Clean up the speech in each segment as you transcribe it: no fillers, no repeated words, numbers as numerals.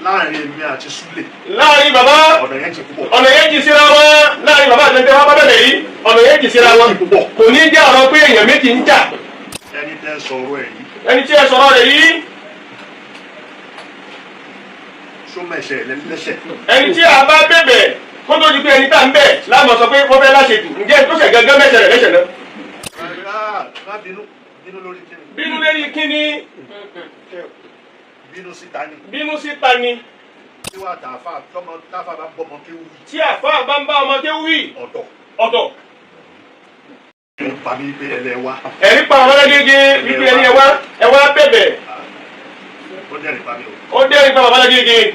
láàrin èmi àti Súlè. láàrin bàbá ọ̀nà yẹn jì púpọ̀. ọ̀nà yẹn jì síra wọn láàrin bàbá àti ẹni tẹ́ wá bá bẹ̀rẹ̀ yìí ọ̀nà yẹn jì síra wọn kò ní jẹ́ ọ̀rọ̀ pé èèyàn méjì ń jà. ẹni tẹ́ sọ̀rọ̀ ẹ̀ yìí. ẹni tí ẹ sọ̀rọ̀ rẹ̀ yìí. sọmẹsẹ lẹ́sẹ̀. ẹni tí a bá bẹ̀bẹ̀ kó tó di pé ẹni tá ń bẹ̀ láàmú sọ pé wọ́n fẹ́ láṣetù ǹjẹ́ tó ṣẹ̀ gángan mẹ́sẹ̀ rẹ̀ lẹ́sẹ̀ náà. má bínú lórí kíni. bínú lórí kíni. bínú síta ni. bínú síta ni. tí wàá tààfà tọmọ táfà bá bọmọ kéwù. tí àfa bá ń bá ọmọ kéwù wí. ọ̀tọ̀. ẹ̀rí pa mí pé ẹlẹ́ wa. ẹ̀rí pa àwọn ọlọ́gẹ́gẹ́ wípé ẹni ẹ wá bẹ̀bẹ̀. ó dẹ́rìn pa mí o. ó dẹ́rìn pa bàbá ọlọ́gẹ́gẹ́.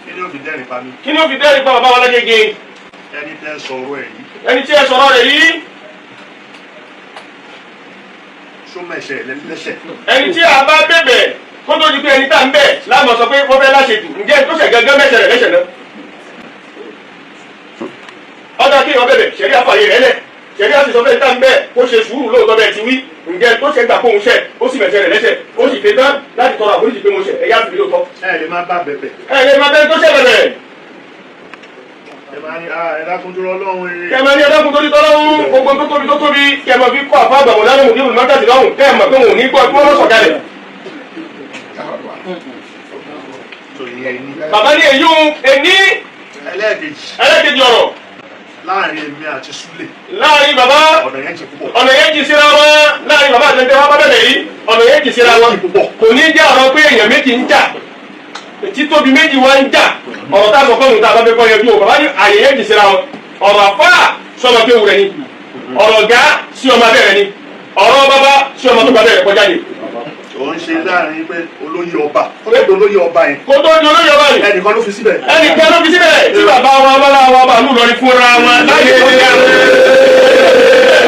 kí ni ó fi dẹ́rìn pa mí. kí ni ó fi dẹ́rìn pa bàbá ọlọ́gẹ́gẹ́. ẹni tẹ́ sọ̀rọ̀ ẹ̀ yìí. ẹni tí ẹ sọ̀rọ̀ rẹ̀ yìí. sọmẹsẹ lẹ́sẹ̀. ẹni tí a bá bẹ̀bẹ̀ kó tó di pé ẹni tá ń bẹ̀ láàmú sọ pé wọ́n fẹ́ láṣetù ǹjẹ́ tó ṣẹ̀ gángan mẹ́sẹ̀ rẹ̀ lẹ́sẹ̀ náà. ọ̀dà kí wọ́n bẹ̀bẹ̀ ṣẹ̀rí àfààyè rẹ̀ lẹ̀ ṣẹ̀rí àti sọ fẹ́ tá ń bẹ̀ kó ṣe sùúrù lóòótọ́ bẹ́ẹ̀ ti wí ǹjẹ́ tó ṣe gbà fóun ṣẹ̀ ó sì mẹ̀sẹ̀ rẹ̀ lẹ́sẹ̀ ó sì fi tán láti tọrọ àforíjì pé mo ṣẹ̀ ẹ̀yà fi lóòótọ́. ẹ lè má bá bẹ̀bẹ̀. ẹ lè má bẹ́ẹ̀ tó ṣẹ̀ bẹ̀bẹ̀. ẹ máa ní ẹ̀dákun tó lọ́wọ́ ẹ̀. kẹmẹ ní ẹ̀dákun tó ní tọ́lọ́hún gbogbo tó tóbi kẹmẹ fi kọ́ àfa àgbàmọ̀ lánàá mùdí olùmọ́tàdì lọ́hùn kẹmẹ pé wọn ò ní gbọ́ ẹgbẹ́ wọn sọ̀kalẹ̀. bàbá ní èyí ẹni ẹlẹ́ẹ̀kejì ọ̀rọ̀ láàrin èmi àti Súlè. láàrin bàbá ọ̀nà yẹn jì púpọ̀. ọ̀nà yẹn jì síra wọn láàrin bàbá àti ẹni tẹ́ wá bá bẹ̀rẹ̀ yìí ọ̀nà yẹn jì síra wọn kò ní jẹ́ ọ̀rọ̀ pé èèyàn méjì ń jà títóbi méjì wá ń jà ọ̀rọ̀ tá a sọ fún òun tá a bá fẹ́ kọ́ yẹn bí o bàbá ní àyè yẹn jì síra wọn ọ̀rọ̀ àfáà sọmọ kéwù rẹ ni ọ̀rọ̀ ọ̀gá sí ọmọ abẹ́rẹ́ ni ọ̀rọ̀ bàbá sí ọmọ tó bá bẹ̀rẹ̀ kọjá ni. ó ń ṣe láàrin pé olóyè ọba kótó olóyè ọba yẹn. kótó di olóyè ọba yẹn. ẹnìkan ló fi síbẹ̀. ẹnìkan ló fi síbẹ̀ tí bàbá wa bàbá wa bá lù lọrí fúnra wọn láyé ẹ̀ẹ́dẹ́gbẹ̀rẹ́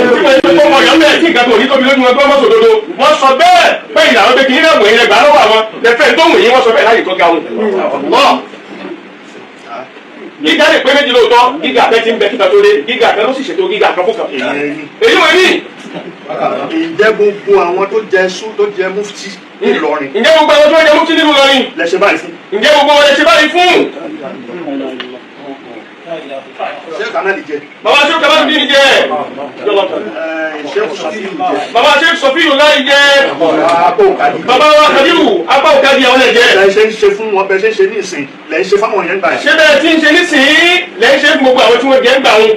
tí wọ́n ti kọ́ ọmọ yọ̀ mẹ́ẹ̀ tí nǹkan tó ní tóbi lójú wọn gbọ́ mọ́tò dodo wọ́n sọ bẹ́ẹ̀ pé ìlànà pé kì í náà wòye rẹ̀ gbà lọ́wọ́ àwọn lẹ́fẹ̀ẹ́ tó wòye wọ́n sọ bẹ́ẹ̀ láyé tó ga wọn. gíga lè pé méjì lóòótọ́ gíga abẹ́ ti ń bẹ kíkà tó dé gíga abẹ́ ló sì ṣètò gíga kan fún kan. èyí wọ̀ ní. ǹjẹ́ gbogbo àwọn tó jẹ mufti Ìlọrin. ǹjẹ́ gbogbo àwọn tó jẹ mufti nínú Ìlọrin. lẹ́sẹ̀ báyìí fún. ǹjẹ́ gbogbo wọn lẹ́sẹ̀ báyìí fún. ṣé kanáàlì jẹ. bàbá ṣé kaba ní jẹ. bàbá ṣé Sọfíù láì jẹ. bàbá wa Kàdírù apá òkàdí àwọn ẹ̀ jẹ. lẹ́yìn ṣe ń ṣe fún wọn bẹ́ẹ̀ ṣe ń ṣe ní ìsìn lẹ́yìn ṣe fáwọn yẹn gbà yẹn. ṣé bẹ́ẹ̀ tí ń ṣe nísìnyí lẹ́yìn ṣe fún gbogbo àwọn tí wọ́n jẹ́ ń gbà wọn.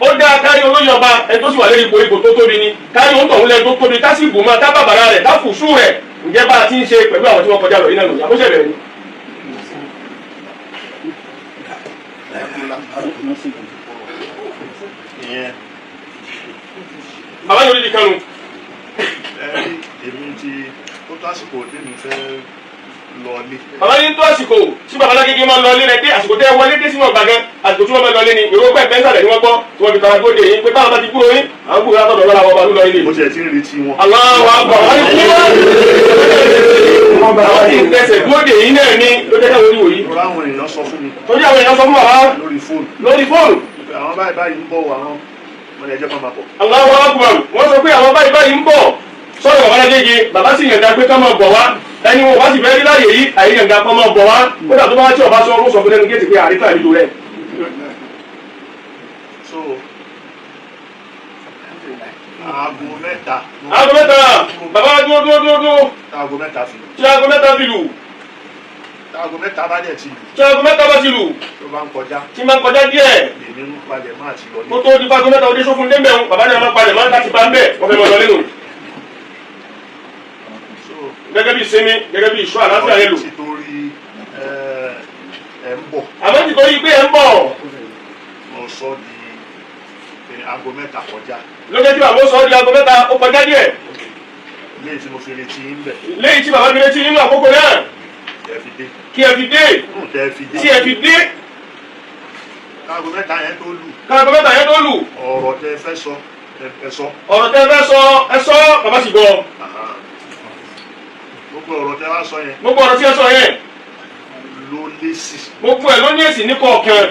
ó dá kárí olóyè ọba ẹ tó sì wà lórí ipò tó tóbi ni kárí ohun tọ̀hún lẹ tó tóbi ká sì bù máa ká bàbàrà rẹ̀ ká fùsù rẹ̀ ǹjẹ́ bá a ti ń ṣe pẹ̀lú àwọn tí wọ́n kọjá lọ yìí náà lòyà ó ṣẹ̀bẹ̀rẹ̀ ni. bàbá yóò di kanu. èmi ti ó tó àsìkò tèmi fẹ́ lọlé. bàbá yín tó àsìkò tí bàbá lágége máa ń lọlé rẹ dé àsìkò tẹ wọlé dé sínú ọgbà gan àsìkò tí wọn máa lọlé ni èrò pẹ pẹnsàlẹ ni wọn gbọ́ tí wọn fi tara gbóde yín pé báwọn bá ti kúrò yín àwọn kúrò látọ̀dọ̀ lọ́la wọn bá lù lọ ilé. mo tiẹ̀ ti ń retí wọn. aláwọ àgbà wọn ni kí wọn. àwọn tí ń tẹsẹ̀ gbóde yín náà ni ló jẹ́ káwọn oníwò yìí. torí àwọn èèyàn sọ fún mi. torí àwọn èèyàn sọ fún bàbá lórí fóònù. lórí fóònù. àwọn báyìí ń bọ̀ àwọn mo lè jẹ́ kó máa bọ̀. aláwọ àgbà wọn sọ pé àwọn báyìí ń bọ̀ sọ́dọ̀ bàbá lágége bàbá sì yànjá pé ká máa bọ̀ wá ẹni wọn wá sì fẹ́ rí láàyè yìí àyè yànjá kan máa bọ̀ wá kódà tó bá tí ọba sọ ó sọ fún ẹnu géètì pé àríkà ìlú rẹ̀. so aago mẹ́ta. aago mẹ́ta bàbá dúró. aago mẹ́ta fi lù. tí aago mẹ́ta fi lù. aago mẹ́ta bá dẹ̀ ti lù. tí aago mẹ́ta bá ti lù. tó bá ń kọjá. tí máa ń kọjá díẹ̀. èmi ń palẹ̀ máa ti lọ ní. kó tó di fáago mẹ́ta ọdẹ sófin débẹ̀ ń bàbá náà máa palẹ̀ máa ń láti bá ń bẹ̀ wọ́n fẹ́ mọ̀ lọ nínú. gẹ́gẹ́ bí sinmi gẹ́gẹ́ bí ìṣọ́ àlàáfíà yẹn lò. títorí ẹ̀ ń bọ̀. àmọ́ títorí pé ẹ̀ ń bọ̀. mo sọ di aago mẹ́ta kọjá. lókè tí bàbá sọ di aago mẹ́ta ó kọjá díẹ̀. léyìí tí mo fi retí ń bẹ̀. léyìí tí bàbá fi retí nínú àkókò náà. ẹ fi dé. kí ẹ fi dé. tí ẹ fi dé. aago mẹ́ta yẹn tó lù. aago mẹ́ta yẹn tó lù. ọ̀rọ̀ tẹ fẹ́ sọ ẹ sọ. ọ̀rọ̀ tẹ fẹ́ sọ ẹ sọ bàbá sì gbọ́. gbogbo ọ̀rọ̀ tẹ wá sọ yẹn. gbogbo ọ̀rọ̀ tí ẹ sọ yẹn. ló lé sí. gbogbo ẹ̀ ló ní èsì ní kọ̀ọ̀kan.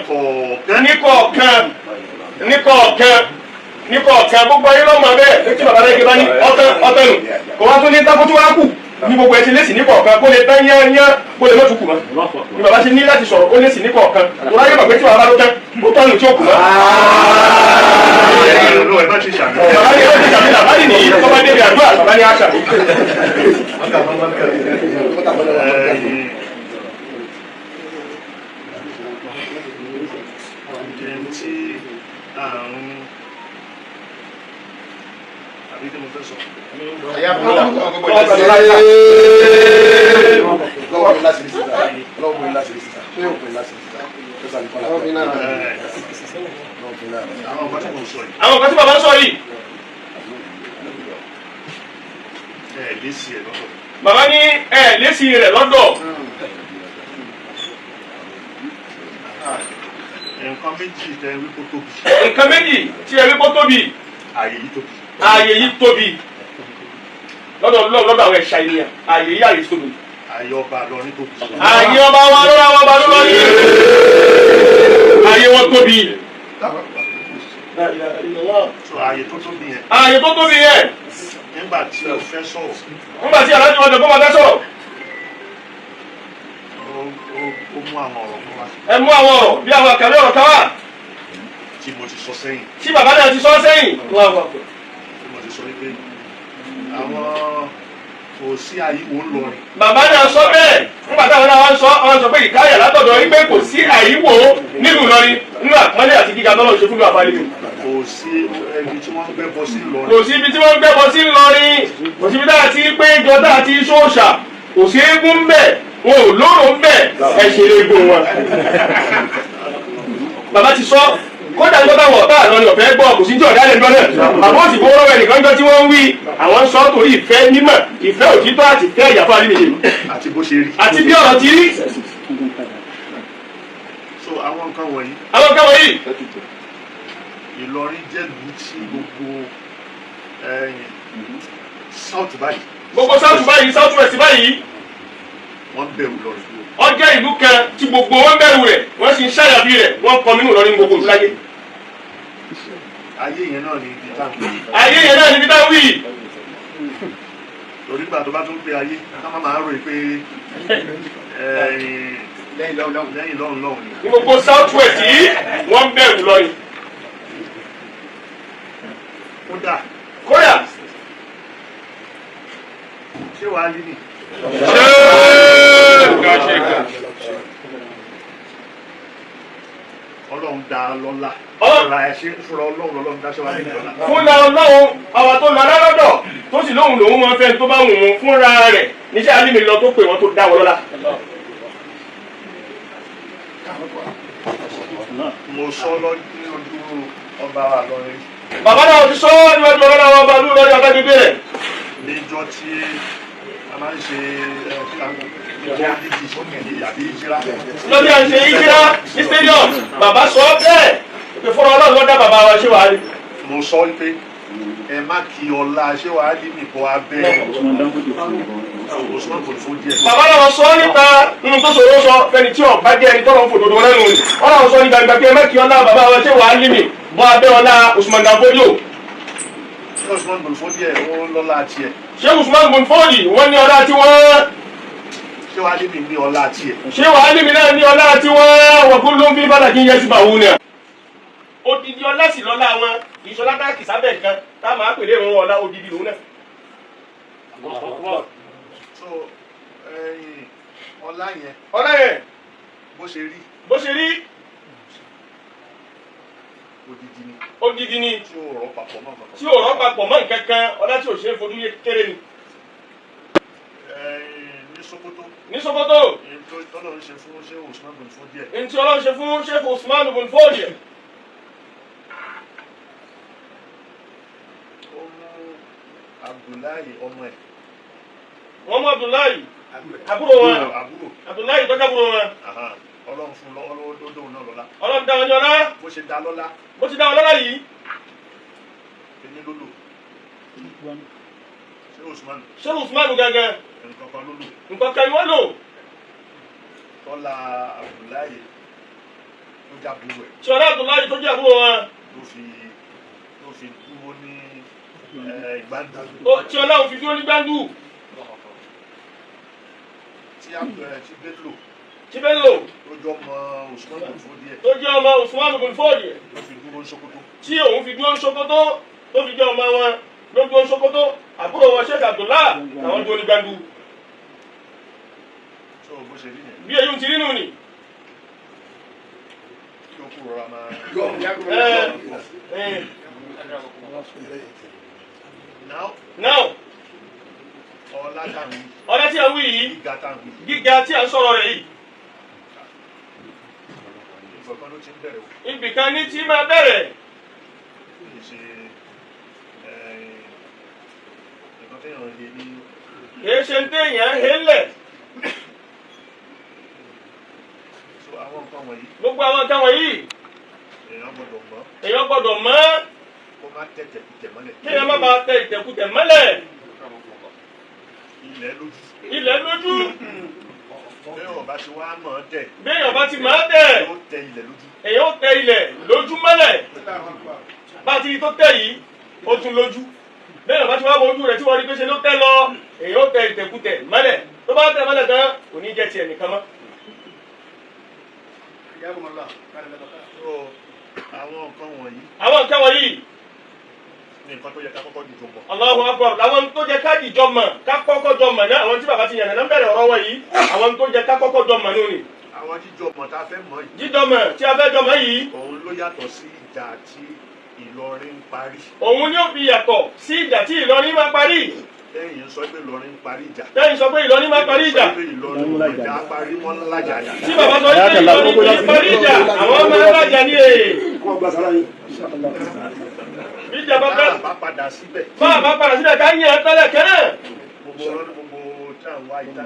ní kọ̀ọ̀kan gbogbo ayé lọ́mọ bẹ́ẹ̀ létí bàbá rẹ̀ gbé bá ní ọ̀tẹ̀ nù kò wá tó ní tákó tó wá kù ní gbogbo ẹ ti lé sí ní kọ̀ọ̀kan kó lè tán yányán kó lè mọ́tò kù mọ́ ní bàbá ṣe ní láti sọ̀rọ̀ ó lé sí ní kọ̀ọ̀kan tó ráyè bàbá tí bàbá ló tán ó tọ́nu tí ó kù mọ́. bàbá ní ó ti ṣàmì bàbá ní nìyí tó bá débi àdúrà bàbá ní àṣà. Àwọn kan tí bàbá ń sọ yìí. Bàbá ní lésì rẹ̀ lọ́dọ̀. Nǹkan méjì tẹ wí kó tóbi. Nǹkan méjì tí ẹ wí kó tóbi. Ààyè yìí tóbi. Ààyè yìí tóbi. Lọ́dọ̀ àwọn ẹ̀ṣà ènìyàn ààyè yìí ààyè tóbi. Ààyè ọba lọrin tóbi. Ààyè ọba wa lọ́la wọn ọba lọ́la ní. Ààyè wọn tóbi. So ààyè tó tóbi yẹn. Ààyè tó tóbi yẹn. Nígbà tí o fẹ́ sọ̀rọ̀. Nígbà tí aláàjì wọn jọ̀gbọ́n máa fẹ́ sọ̀rọ̀. Ó mú àwọn ọ̀rọ̀ kan wá. Ẹ mú àwọn ọ̀rọ̀ bí àwọn àkàrí ọ̀rọ̀ kan wà. Tí mo ti sọ sẹ́yìn. Tí bàbá náà ti sọ sẹ́yìn. Tí mo ti sọ wípé àwọn kò sí àyíwò ńlọrin. Bàbá náà sọ bẹ́ẹ̀ nígbà táwọn náà wọ́n sọ pé ìkáyà látọ̀dọ̀ wípé kò sí àyíwò nílùú Ìlọrin nínú àpọ́nlé àti gíga tọ́lọ́ ṣe fún mi àfáàlì mi. Kò sí ibi tí wọ́n ń gbẹ́bọ sí Ìlọrin. Kò sí ibi tí wọ́n ń gbẹ́bọ sí Ìlọrin. Kò sí ibi tá a ti pé ìjọ tá a ti ṣóòṣà. Kò sí eégún ń bẹ̀. Wọn ò lóró ń bẹ̀. Ẹ ṣe eégún wọn. Bàbá ti sọ kódà ń gbọ́dọ̀ wọ̀ tá àlọ́ ni ọ̀fẹ́ gbọ́ kò sí tí ọ̀dá lè gbọ́ náà. Bàbá òsì fowó rọ̀wẹ̀ nìkan jọ tí wọ́n ń wí. Àwọn ń sọ torí ìfẹ́ mímọ̀, ìfẹ́ òtítọ́ àti ìfẹ́ ìyàfọ́ àlímìyè. Àti bó ṣe rí. Àti bí ọ̀rọ̀ ti rí. So àwọn nǹkan wọ̀nyí. Àwọn nǹkan wọ̀nyí. Ìlọrin jẹ́ ìlú tí gbogbo south báyìí. Gbogbo south báyìí south west báyìí. Wọ́n bẹ̀rù lọ́rin. Ó jẹ́ ìlú kan tí gbogbo wọn bẹ̀rù rẹ̀ wọ́n sì ń ṣàyàfi rẹ̀ wọ́n kọ́ nínú Ìlọrin gbogbo ìlú láyé. Ayé yẹn náà ni ibi tá à ń pè. Ayé yẹn náà ni ibi tá à ń wí. Torí gbà tó bá tún pé ayé ká má máa rò pé lẹ́yìn lọ́run lọ́run ni. Ní gbogbo south west yìí wọ́n bẹ̀rù Ìlọrin. Kódà. Ṣé wàá yí ni? Ọlọ́run dá lọ́lá. Ọ̀rọ̀ ẹ̀ṣẹ̀ fúnra Ọlọ́run dáṣẹ́ wá ní ìlọ́lá. Fúnra Ọlọ́run àwọn tó lọ lọ́dọ̀ tó sì lóhùn lòun máa fẹ́ tó bá wù ú fúnra rẹ̀ níṣẹ́ alímì lọ tó pè wọ́n tó dá wọn lọ́lá. Mo sọ lọ́dún ojú ọba wa lọ́rin. Bàbá náà ti sọ níwájú ọlọ́lá wọn ọba lórí ọjọ́ adágbé rẹ̀. Níjọ́ tí a máa ń ṣe àbí ìjírá. Lọ́bí à ń ṣe ìjírá ní stadium. Bàbá sọ bẹ́ẹ̀ pé fúnra Ọlọ́run ló dá bàbá wa ṣé wàá rí. Mo sọ pé ẹ má kí ọlá ṣé wàá rí nìkan abẹ́ Usman kò fún díẹ̀. Bàbá náà sọ níta nínú tó ṣòro sọ fẹ́ni tí ọ̀bá jẹ́ ẹni tọ́lọ́ ń fòdòdó lẹ́nu ni. Wọ́n náà sọ ní gbàgbà pé ẹ má kí ọlá bàbá wa ṣé wàá rí mi bọ́ abẹ́ ọlá Usman Danfodio. Ṣé Usman kò fún díẹ̀ ó lọ́lá tiẹ̀? Ṣé Usman kò fún òdì wọ́n ní ọlá tí wọ́n. Ṣé wàá rí mi ní ọlá tiẹ̀? Ṣé wàá rí mi náà ní ọlá tí wọ́n wọ̀ kún ló ń bí bàtàkì yẹn sí bàwú ni. Odidi ọlá sì lọ́lá wọn ìṣọlá dáàkì sábẹ́ nǹkan tá a máa pèlè ìrún ọlá odidi lòun náà. So ọlá yẹn bó ṣe rí odidi ni tí ò rọ́ papọ̀ mọ́ nǹkan kan. tí ò rọ́ papọ̀ mọ́ nǹkan kan ọlá tí ò ṣe é fojú kéré ni. Ní Sokoto. Tọ́lọ́ ń ṣe fún ṣé Usman bùn fún díẹ̀. Ntí Ọlọ́run ṣe fún Sheikh Usman bùn fọ́ọ̀dì. Ó mú Abdullahi ọmọ ẹ̀. Wọ́n mú Abdullahi àbúrò wọn. Abdullahi tọ́jú àbúrò wọn. Ọlọ́run fún lọ́wọ́ lódò náà lọ́lá. Ọlọ́run dá wọn ní ọlá. Bó ṣe dá lọ́lá. Bó ṣe dá wọn lọ́lá yìí. Ẹni lólò. Ṣé Usman? Ṣé Usman gángan? Nǹkan kan lólò. Nǹkan kan ni wọ́n lò. Tọ́lá Abdullahi tó jábúrò ẹ̀. Ṣọlá Abdullahi tó jẹ́ àbúrò wọn. Ló fi dúró ní ìgbàndù. Tí Ọlọ́run fi dúró ní gbàndù. tí a bẹ̀rẹ̀ tí Bello tí Bello tó jọ ọmọ Usman Bùnfọ́ díẹ̀ tó jẹ́ ọmọ Usman Bùnfọ́ọ̀dì ló fi dúró ní Sokoto. tí òun fi dúró ní Sokoto tó fi jẹ́ ọmọ wọn ló dúró ní Sokoto àbúrò wọn Sheikh Abdullah àwọn dúró ní Gbandu. tó bó ṣe rí yẹn bí eyín ti rí nù ni. kí o kú rọra máa. now ọlá tàbí ọ̀dà tí a wí yìí gíga tàbí gíga tí a ń sọ̀rọ̀ rẹ̀ yìí ìfọ̀kan ló ti ń bẹ̀rẹ̀ o. ibìkan ní tí máa bẹ̀rẹ̀ kì í ṣe nǹkan téèyàn lè ní. kìí ṣe ń téèyàn hélẹ̀ so àwọn nǹkan wọ̀nyí gbogbo àwọn nǹkan wọ̀nyí èèyàn gbọ́dọ̀ mọ̀ èèyàn gbọ́dọ̀ mọ̀ kó má tẹ̀tẹ̀ kùtẹ̀ mọ́lẹ̀. kéèyàn má bàa tẹ ìtẹ̀kùtẹ̀ mọ́lẹ̀ ilẹ̀ lójú. ilẹ̀ lójú bẹ́ẹ̀ ọba ti wá mọ̀ ọ́ tẹ̀. béèyàn bá ti máa tẹ̀ ó tẹ ilẹ̀ lójú. èèyàn ó tẹ ilẹ̀ lójú mọ́lẹ̀ bá ti tó tẹ̀ yìí ó tún lójú béèyàn bá ti wá wo ojú rẹ̀ tí wọ́n rí pé ṣe ló tẹ̀ lọ èèyàn ó tẹ ìtẹ̀kùtẹ̀ mọ́lẹ̀ tó bá tẹ̀ mọ́lẹ̀ tán kò ní jẹ́ tiẹ̀ nìkan mọ́. so àwọn nǹkan wọ̀nyí àwọn nǹkan wọ̀nyí ní nǹkan tó yẹ ká kọ́kọ́ dìjọ mọ̀. Allahu Akbar làwọn tó jẹ ká dìjọ mọ̀ ká kọ́kọ́ jọ mọ̀ náà àwọn tí bàbá ti yànnà náà bẹ̀rẹ̀ ọ̀rọ̀ wọ̀nyí àwọn tó jẹ ká kọ́kọ́ jọ mọ̀ lónìí. àwọn jíjọ mọ̀ tá a fẹ́ mọ̀ yìí. jíjọ mọ̀ tí a fẹ́ jọ mọ̀ yìí. òun ló yàtọ̀ sí ìjà tí Ìlọrin ń parí. òun ni ó fi yàtọ̀ sí ìjà tí Ìlọrin máa parí. lẹ́yìn sọ pé Ìlọrin ń parí ìjà. lẹ́yìn sọ pé Ìlọrin máa parí ìjà. sọ pé Ìlọrin ìjà parí wọn lájà yà. tí bàbá sọ pé Ìlọrin kì í parí ìjà àwọn máa ń lájà ní èè. ìjà bá bá bá padà síbẹ̀. bá padà síbẹ̀ ká yẹn tẹ́lẹ̀ kẹ́rẹ́.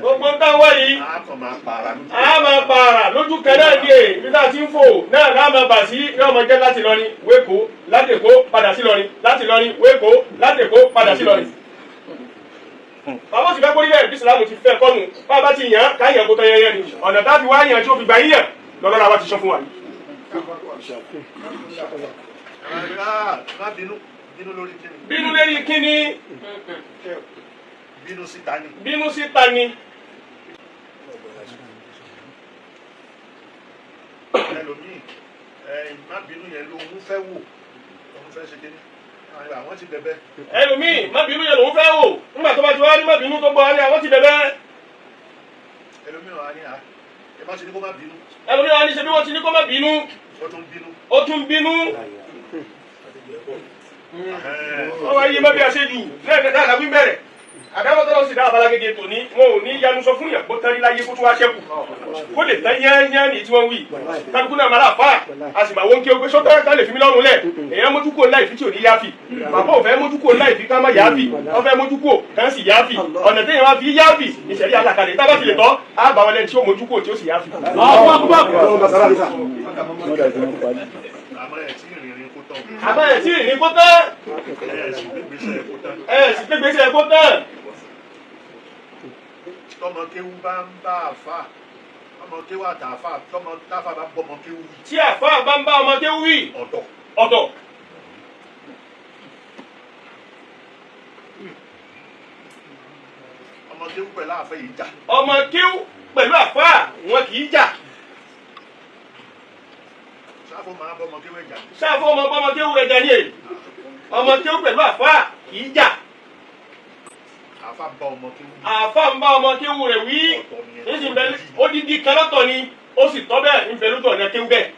gbogbo táwọn yìí a kàn máa pààrà lójú. a máa pààrà lójú kẹ́rẹ́ ní èè bí táà ti ń fò náà náà máa bà sí yóò máa jẹ́ láti Ìlọrin wéko láti Èkó padà sí Ìlọrin láti Ìlọrin wéko láti Èkó padà sí Ìlọrin. bàbá sì fẹ́ kórìí bẹ́ẹ̀ bí Ìsìlámù ti fẹ́ kọ́nu bàbá ti yàn ká yàn kó tọ́ yẹyẹ ni ọ̀nà tá a fi wá yàn tí ó fi gbà yíyàn lọ́lọ́ra wa ti sọ fún wa. má bínú bínú lórí kíni. bínú lérí kíni bínú síta ni. bínú síta ni. ẹlòmíì má bínú yẹn ló ń fẹ́ wò òun fẹ́ ṣe kíni àwọn ti bẹ̀bẹ̀. ẹlòmíì má bínú yẹn lòún fẹ́ wò nígbà tó bá ti wá ní má bínú tó gbọ́ ní àwọn ti bẹ̀bẹ̀. ẹlòmíì wà ní ẹ má ṣe ní kó má bínú. ẹlòmíì wà ní ṣe bí wọ́n ti ní kó má bínú. ó tún bínú. ó tún bínú. wọ́n wá yé má bí a ṣe jù lẹ́ẹ̀kẹta àdàbí bẹ̀rẹ̀ àdáwọ́tọ́lọ́ sì dá abalagége tòní wọn ò ní yanu sọ fún yàn kó tán rí láyé kó tún wá ṣẹ́kù kó lè tán yányán ní tí wọ́n wí kálukú náà máa láàfà a sì máa wọ́n kí o pé sọ́tọ́ ká lè fi mí lọ́rùn lẹ̀ èèyàn mójú kúrò láì fi tí ò ní yáfì bàbá ò fẹ́ mójú kúrò láì fi ká má yáfì wọ́n fẹ́ mójú kúrò kán sì yáfì ọ̀nà téèyàn wá fi yáfì ìṣẹ̀lí alákalẹ̀ tá a bá fi lè tọ́ á bá wọn lẹ́ni tí ó mójú kúrò tí ó sì yáfì. àmọ́ ẹ̀ tí ìrìn kó tán ẹ̀ sì gbégbèsè kó tán. tọmọ kéwú bá ń bá àfà ọmọ kéwú àtàfà tọmọ táfà bá ń bọ ọmọ kéwú wí. tí àfà bá ń bá ọmọ kéwú wí. ọ̀tọ̀. ọ̀tọ̀. ọmọ kéwú pẹ̀lú àfẹ́ yìí jà. ọmọ kéwú pẹ̀lú àfà wọn kì í jà. sáfù máa bọ ọmọ kéwú ẹ̀jà. sáfù ọmọ kéwú ẹ̀jà ni èyí ọmọ kéwú pẹ̀lú àfà kì í jà. àfà bá ọmọ kéwú. àfà ń bá ọmọ kéwú rẹ̀ wí níṣì bẹ́ẹ̀ odidi kan lọ́tọ̀ ni ó sì tọ́ bẹ́ẹ̀ níbẹ̀ lójú ọ̀nà kéwú bẹ́ẹ̀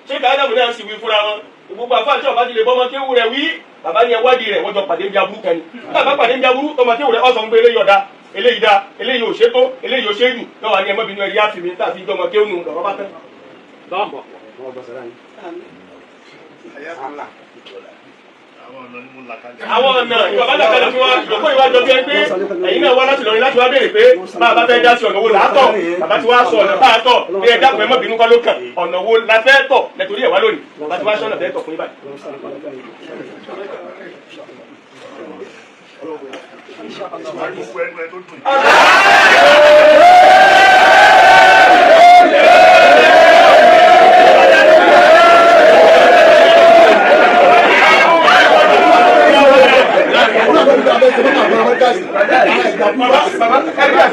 ṣé káyọ̀dàmù náà sì wí fúnra wọn gbogbo àfà tí ọba ti lè bọ́ ọmọ kéwú rẹ̀ wí bàbá ni ẹwádìí rẹ̀ wọ́n jọ pàdé bí aburú kan ni bàbá pàdé bí aburú tọmọ kéwú rẹ̀ ọ̀sán ń gbé eléyìí ọ̀dà eléyìí dá eléyìí ò ṣètò eléyìí ò ṣéjù lọ́wọ́ àní ẹmọ́ bínú ẹ̀rí àfìmí tàbí ìjọmọ kéwú nù lọ́wọ́ bá tán. àwọn ọ̀nà ìwàbá làkàlẹ̀ fún wa ìjọpọ̀ ìwájọ bí ẹgbẹ́ ẹ̀yin náà wá láti lọrin láti wá béèrè pé bá a bá fẹ́ dá sí ọ̀nà wo làátọ̀ bàbá tí wá sọ ọ̀nà bá a tọ̀ bí ẹ dákun ẹ mọ́ bínú kọ́ ló kàn ọ̀nà wo la fẹ́ tọ̀ lẹ́tọ̀rí ẹ̀ wá lónìí bàbá tí wá sọ̀nà fẹ́ tọ̀ fún ibà.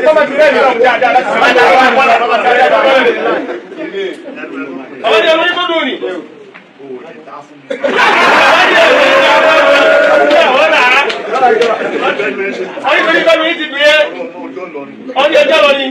bàbá ti rẹ̀ nínú dáadáa láti sọ àwọn ni olóyún tó dùn ní. Àwọn ìgbésí kan ní ti dùn yẹ. Ọdún ẹjọ́ lọ ni.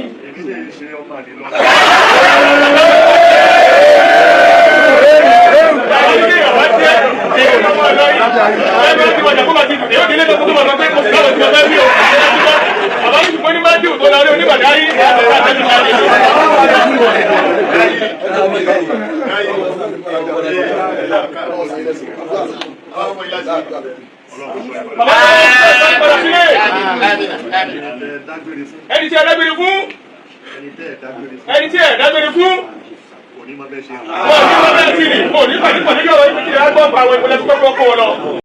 Ẹni tí ẹ dágbére fún. Ẹni tí ẹ dágbére fún. Wọ́n ní ma bẹ́ẹ̀ sí ni. Mo ní pàdé pàdé yọ̀rọ̀ ìpínlẹ̀ àgbọ̀n pa àwọn ìpínlẹ̀ tó kọ́kọ́ wọn lọ.